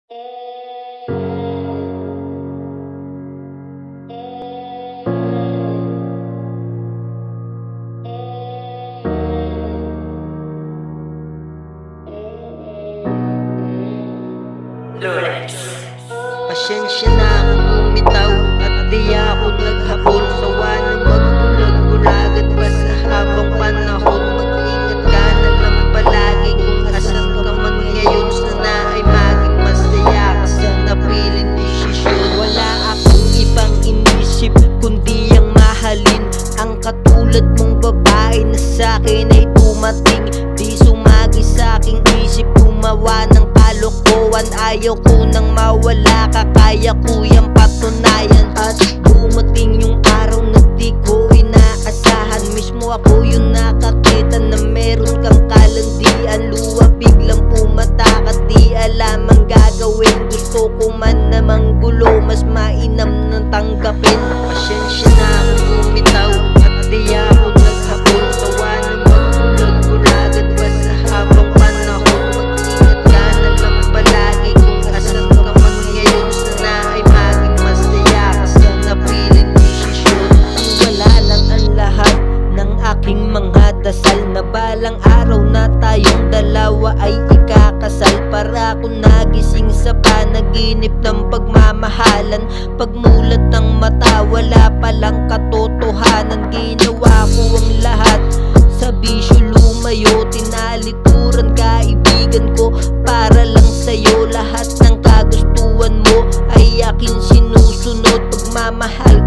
Pasensya na kung bumitaw at di ako naghabol. Sawa na magbulag-bulagan pa sa habang panahon. Mag-ingat ka na lang palagi kung asan ka man ngayon. Sana ay maging masaya ka sa napiling desisyon. Wala akong ibang inisip kundi ang mahalin ang katulad mong babae na sa'kin ay dumating. Di sumagi sa'king isip gumawa ng kalokohan. Ayaw ko nang mawala ka, kaya ko yung patunayan. At dumating yung araw na di ko inaasahan. Mismo ako yung nakakita na meron kang kalandian. Luwa biglang pumatakas, di alam ang gagawin. Gusto ko man namang gulo, mas mainam nang tanggapin. Pasensya na kung bumitaw at di ako naghabol. Sawa na magbulag-bulagan pa sa habang panahon. Mag-ingat ka na lang palagi kung asan ka man ngayon. Sana ay maging masaya ka sa napiling desisyon. Wala lang ang lahat ng aking mga dasal na balang araw na tayong dalawa ay ikakasal. Para akong nagising sa panaginip ng pagmamahalan. Pagmulat ng mata, wala palang katotohanan. Ginawa ko ang lahat sa bisyo lumayo. Tinalikuran kaibigan ko para lang sa'yo. Lahat ng kagustuhan mo ay akin sinusunod. Pagmamahal